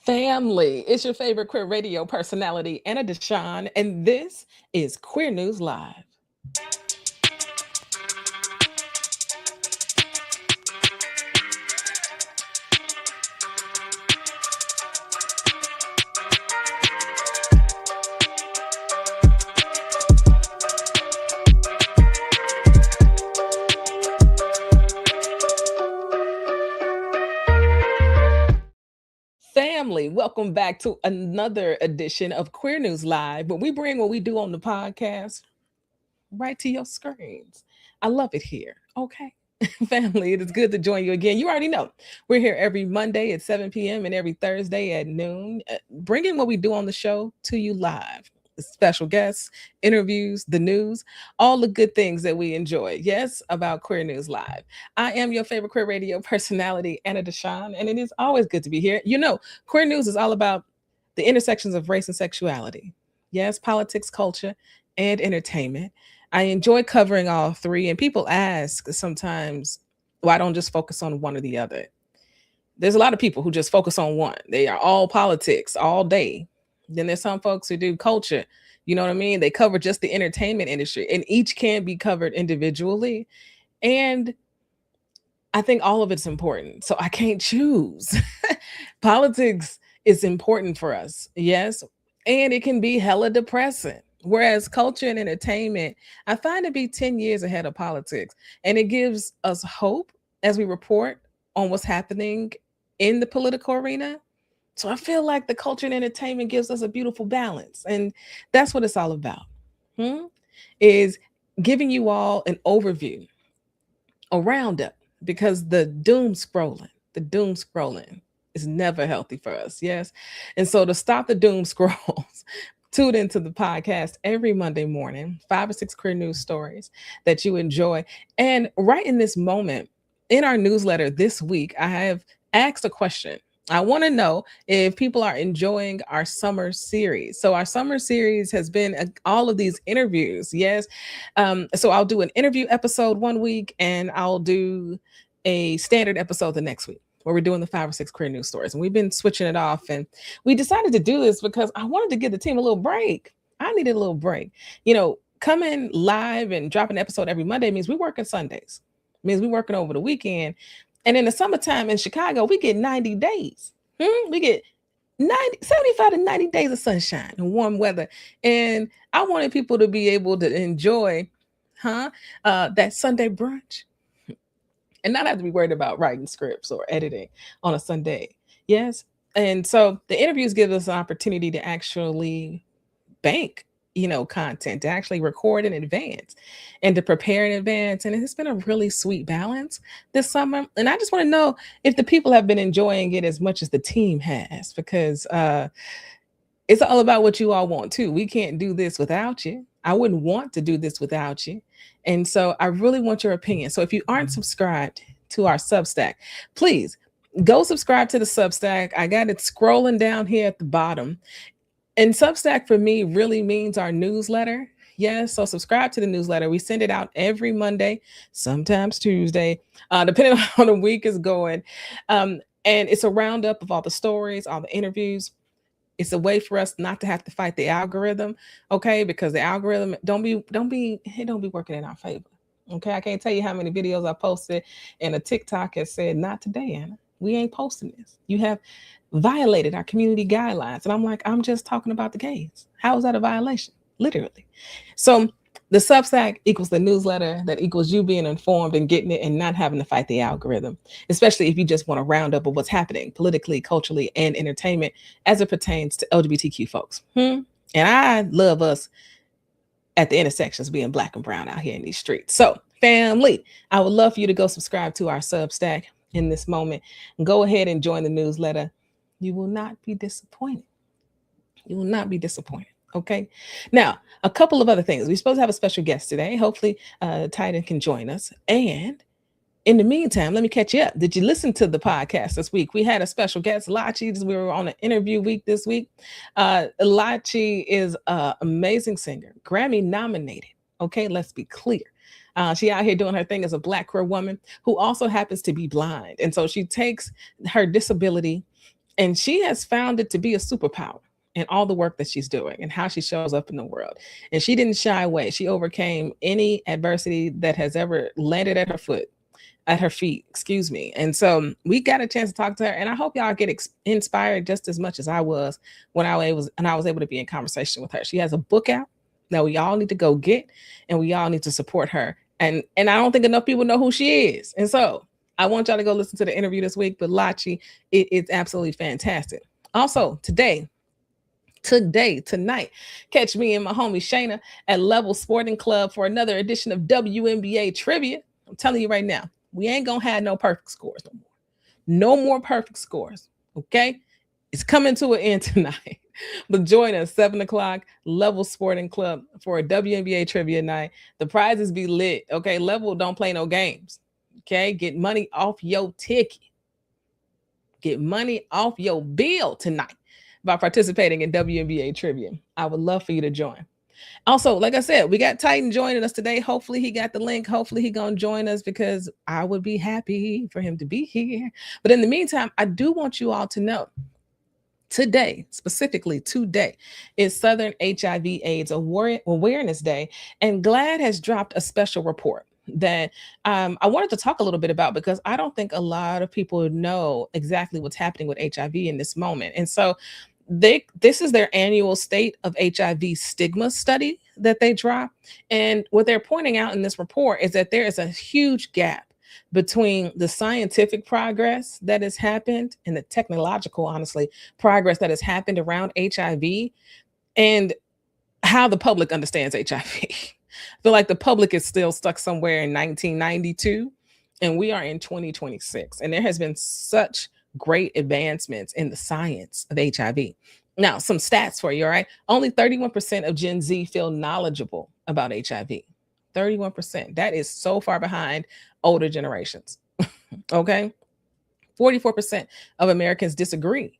Family, it's your favorite queer radio personality, Anna DeShawn, and this is Queer News Live. Family, welcome back to another edition of Queer News Live, where we bring what we do on the podcast right to your screens. I love it here. Okay. Family, it is good to join you again. You already know we're here every Monday at 7 p.m. and every Thursday at noon, bringing what we do on the show to you live. Special guests, interviews, the news, all the good things that we enjoy. Yes, about Queer News Live. I am your favorite queer radio personality, Anna DeShawn, and it is always good to be here. You know, Queer News is all about the intersections of race and sexuality. Yes, politics, culture, and entertainment. I enjoy covering all three, and people ask sometimes, why don't just focus on one or the other? There's a lot of people who just focus on one. They are all politics all day. Then there's some folks who do culture. You know what I mean? They cover just the entertainment industry, and each can be covered individually. And I think all of it's important. So I can't choose. Politics is important for us. Yes. And it can be hella depressing. Whereas culture and entertainment, I find to be 10 years ahead of politics. And it gives us hope as we report on what's happening in the political arena. So I feel like the culture and entertainment gives us a beautiful balance. And that's what it's all about. Is giving you all an overview, a roundup, because the doom scrolling is never healthy for us. Yes. And so to stop the doom scrolls, tune into the podcast every Monday morning, 5 or 6 queer news stories that you enjoy. And right in this moment, in our newsletter this week, I have asked a question. I want to know if people are enjoying our summer series. So our summer series has been all of these interviews. Yes. So I'll do an interview episode one week and I'll do a standard episode the next week where we're doing the 5 or 6 queer news stories. And we've been switching it off. And we decided to do this because I wanted to give the team a little break. I needed a little break. You know, coming live and dropping an episode every Monday means we're working Sundays. It means we're working over the weekend. And in the summertime in Chicago, we get 90 days. We get 75 to 90 days of sunshine and warm weather. And I wanted people to be able to enjoy that Sunday brunch and not have to be worried about writing scripts or editing on a Sunday. Yes. And so the interviews give us an opportunity to actually bank content, to actually record in advance and to prepare in advance. And it's been a really sweet balance this summer. And I just want to know if the people have been enjoying it as much as the team has, because it's all about what you all want too. We can't do this without you. I wouldn't want to do this without you. And so I really want your opinion. So if you aren't subscribed to our Substack, please go subscribe to the Substack. I got it scrolling down here at the bottom. And Substack for me really means our newsletter. Yes. So subscribe to the newsletter. We send it out every Monday, sometimes Tuesday, depending on how the week is going. And it's a roundup of all the stories, all the interviews. It's a way for us not to have to fight the algorithm. Okay. Because the algorithm don't be working in our favor. Okay. I can't tell you how many videos I posted and a TikTok has said, not today, Anna. We ain't posting this. You have violated our community guidelines. And I'm like, I'm just talking about the gays. How is that a violation? Literally. So the Substack equals the newsletter that equals you being informed and getting it and not having to fight the algorithm, especially if you just want a roundup of what's happening politically, culturally, and entertainment as it pertains to LGBTQ folks. And I love us at the intersections being Black and brown out here in these streets. So family, I would love for you to go subscribe to our Substack in this moment. Go ahead and join the newsletter. You will not be disappointed. You will not be disappointed. Okay. Now, a couple of other things. We're supposed to have a special guest today. Hopefully, Titan can join us. And in the meantime, let me catch you up. Did you listen to the podcast this week? We had a special guest, Lachi. We were on an interview week this week. Lachi is an amazing singer, Grammy nominated. Okay, let's be clear. She out here doing her thing as a Black queer woman who also happens to be blind. And so she takes her disability And she has found it to be a superpower in all the work that she's doing and how she shows up in the world. And she didn't shy away. She overcame any adversity that has ever landed at her feet, excuse me. And so we got a chance to talk to her, and I hope y'all get inspired just as much as I was when I was able to be in conversation with her. She has a book out that we all need to go get, and we all need to support her. And I don't think enough people know who she is. And so I want y'all to go listen to the interview this week with Lachi. It's absolutely fantastic. Also, tonight, catch me and my homie Shayna at Level Sporting Club for another edition of WNBA Trivia. I'm telling you right now, we ain't gonna have no perfect scores no more. No more perfect scores. Okay? It's coming to an end tonight. But join us 7 o'clock, Level Sporting Club for a WNBA trivia night. The prizes be lit. Okay, Level don't play no games. Okay, get money off your ticket. Get money off your bill tonight by participating in WNBA trivia. I would love for you to join. Also, like I said, we got Titan joining us today. Hopefully he got the link. Hopefully he gonna join us because I would be happy for him to be here. But in the meantime, I do want you all to know today, specifically today, is Southern HIV/AIDS Awareness Day, and GLAAD has dropped a special report that I wanted to talk a little bit about because I don't think a lot of people know exactly what's happening with HIV in this moment. And so this is their annual state of HIV stigma study that they drop. And what they're pointing out in this report is that there is a huge gap between the scientific progress that has happened and the technological, honestly, progress that has happened around HIV and how the public understands HIV. I feel like the public is still stuck somewhere in 1992 and we are in 2026. And there has been such great advancements in the science of HIV. Now, some stats for you, all right? Only 31% of Gen Z feel knowledgeable about HIV. 31%. That is so far behind older generations. Okay? 44% of Americans disagree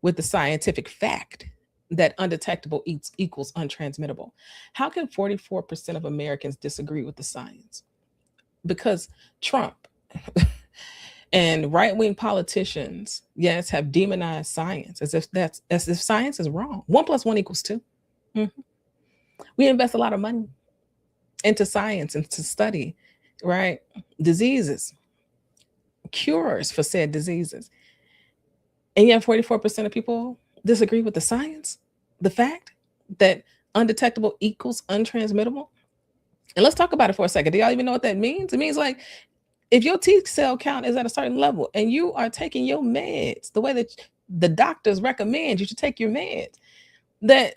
with the scientific fact that undetectable equals untransmittable. How can 44% of Americans disagree with the science? Because Trump and right-wing politicians, yes, have demonized science as if science is wrong. 1 + 1 = 2. Mm-hmm. We invest a lot of money into science and to study, right? Diseases, cures for said diseases. And yet 44% of people disagree with the science, the fact that undetectable equals untransmittable. And let's talk about it for a second. Do y'all even know what that means? It means like if your T cell count is at a certain level and you are taking your meds the way that the doctors recommend you should take your meds, that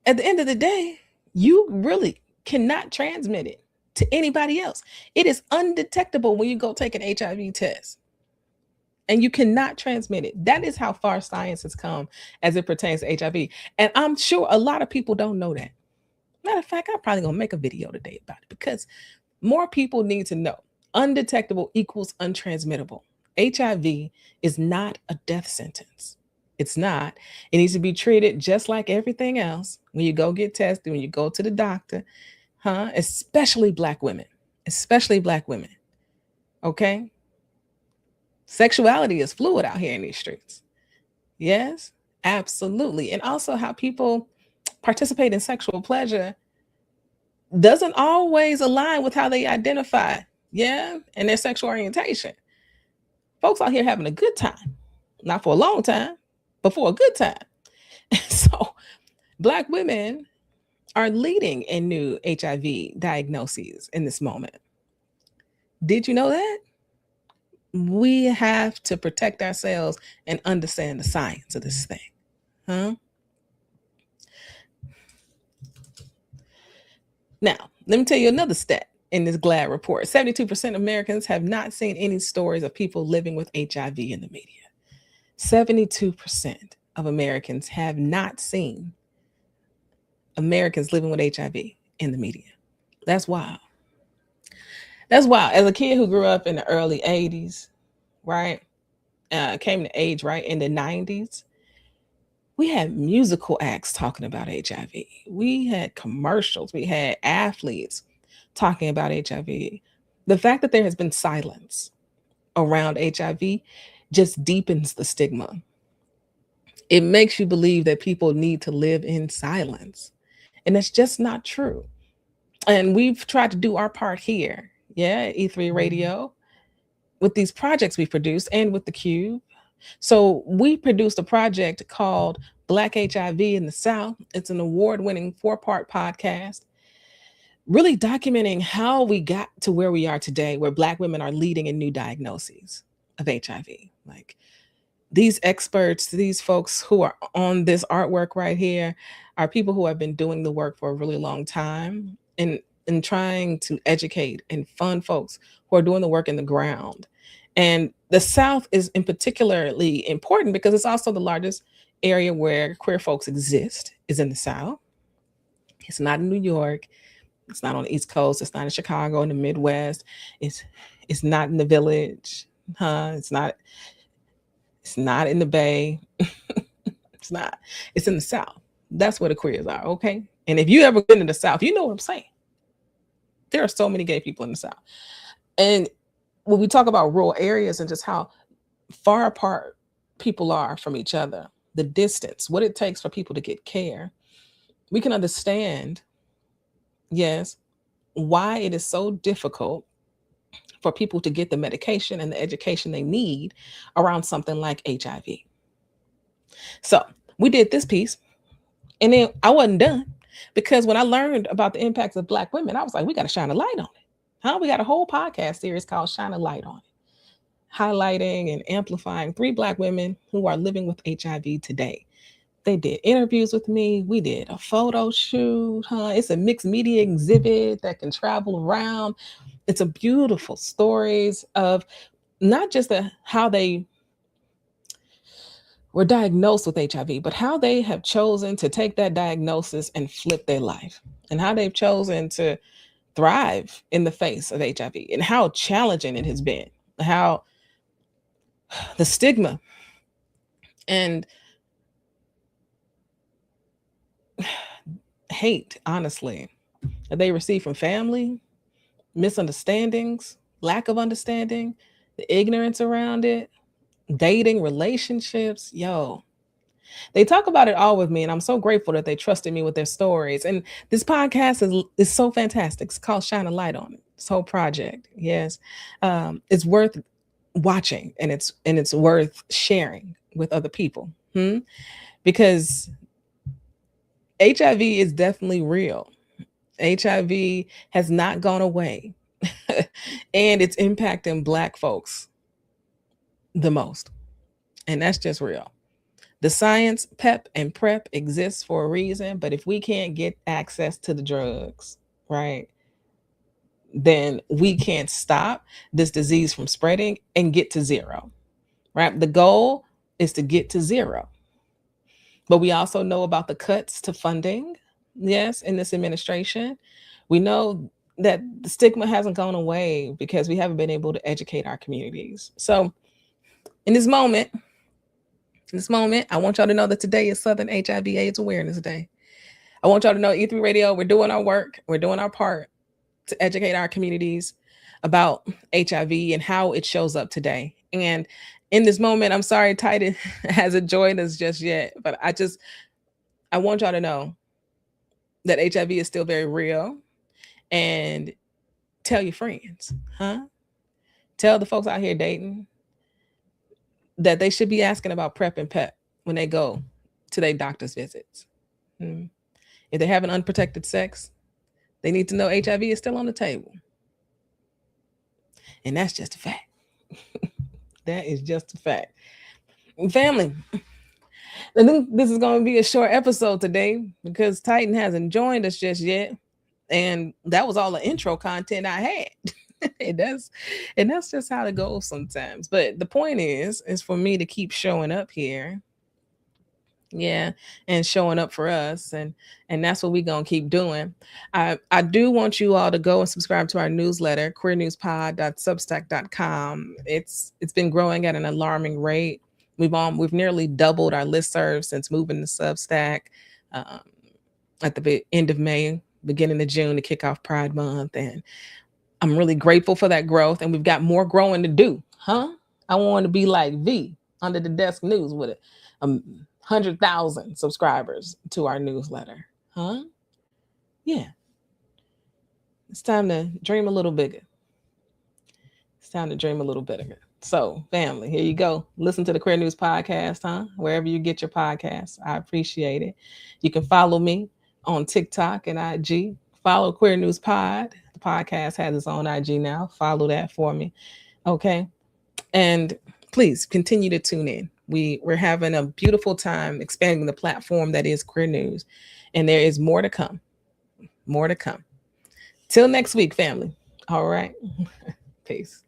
at the end of the day, you really cannot transmit it to anybody else. It is undetectable when you go take an HIV test. And you cannot transmit it. That is how far science has come as it pertains to HIV. And I'm sure a lot of people don't know that. Matter of fact, I'm probably going to make a video today about it because more people need to know. Undetectable equals untransmittable. HIV is not a death sentence. It's not. It needs to be treated just like everything else when you go get tested, when you go to the doctor, especially Black women, okay? Sexuality is fluid out here in these streets. Yes, absolutely. And also how people participate in sexual pleasure doesn't always align with how they identify, and their sexual orientation. Folks out here having a good time, not for a long time, but for a good time. So Black women are leading in new HIV diagnoses in this moment. Did you know that? We have to protect ourselves and understand the science of this thing. Now, let me tell you another stat in this GLAAD report. 72% of Americans have not seen any stories of people living with HIV in the media. 72% of Americans have not seen Americans living with HIV in the media. That's wild. That's wild. As a kid who grew up in the early 80s, right? Came to age, right, in the 90s, we had musical acts talking about HIV. We had commercials. We had athletes talking about HIV. The fact that there has been silence around HIV just deepens the stigma. It makes you believe that people need to live in silence. And that's just not true. And we've tried to do our part here, yeah, E3 Radio, with these projects we produced and with the Cube. So we produced a project called Black HIV in the South. It's an award-winning 4-part podcast, really documenting how we got to where we are today, where Black women are leading in new diagnoses of HIV. Like, these experts, these folks who are on this artwork right here, are people who have been doing the work for a really long time and trying to educate and fund folks who are doing the work in the ground. And the South is in particularly important because it's also the largest area where queer folks exist is in the South. It's not in New York. It's not on the East Coast. It's not in Chicago, in the Midwest. It's not in the Village. It's not in the Bay. It's not. It's in the South. That's where the queers are, okay? And if you ever been to the South, you know what I'm saying. There are so many gay people in the South. And when we talk about rural areas and just how far apart people are from each other, the distance, what it takes for people to get care, we can understand, yes, why it is so difficult for people to get the medication and the education they need around something like HIV. So we did this piece, and then I wasn't done, because when I learned about the impacts of Black women, I was like, we got to shine a light on it. We got a whole podcast series called Shine a Light on It, highlighting and amplifying 3 Black women who are living with HIV today. They did interviews with me. We did a photo shoot. It's a mixed media exhibit that can travel around. It's a beautiful stories of not just how they were diagnosed with HIV, but how they have chosen to take that diagnosis and flip their life, and how they've chosen to thrive in the face of HIV, and how challenging it has been, how the stigma and hate, honestly, that they receive from family, misunderstandings, lack of understanding, the ignorance around it, dating, relationships. They talk about it all with me, and I'm so grateful that they trusted me with their stories. And this podcast is so fantastic. It's called Shine a Light on It. This whole project, yes, it's worth watching, and it's worth sharing with other people, because HIV is definitely real. HIV has not gone away, and it's impacting Black folks the most, and that's just real. The science, PEP and PrEP exists for a reason, but if we can't get access to the drugs, right, then we can't stop this disease from spreading and get to zero, right? The goal is to get to zero. But we also know about the cuts to funding, yes, in this administration. We know that the stigma hasn't gone away because we haven't been able to educate our communities. So in this moment, I want y'all to know that today is Southern HIV/AIDS Awareness Day. I want y'all to know, E3 Radio, we're doing our work. We're doing our part to educate our communities about HIV and how it shows up today. And in this moment, I'm sorry Titan hasn't joined us just yet, but I want y'all to know that HIV is still very real. And tell your friends, Tell the folks out here dating that they should be asking about PrEP and PEP when they go to their doctor's visits. If they're having unprotected sex, they need to know HIV is still on the table. And that's just a fact. That is just a fact. Family, I think this is going to be a short episode today because Titan hasn't joined us just yet. And that was all the intro content I had. and that's just how it goes sometimes. But the point is for me to keep showing up here. Yeah, and showing up for us, and that's what we're gonna keep doing. I do want you all to go and subscribe to our newsletter, queernewspod.substack.com. It's been growing at an alarming rate. We've nearly doubled our listserv since moving to Substack at the end of May, beginning of June to kick off Pride Month, and I'm really grateful for that growth. And we've got more growing to do. I want to be like V under the desk news with it. 100,000 subscribers to our newsletter. Huh? Yeah. It's time to dream a little bigger. It's time to dream a little bigger. So, family, here you go. Listen to the Queer News Podcast, huh? Wherever you get your podcasts. I appreciate it. You can follow me on TikTok and IG. Follow Queer News Pod. The podcast has its own IG now. Follow that for me. Okay. And please continue to tune in. We're having a beautiful time expanding the platform that is Queer News. And there is more to come. More to come. Till next week, family. All right. Peace.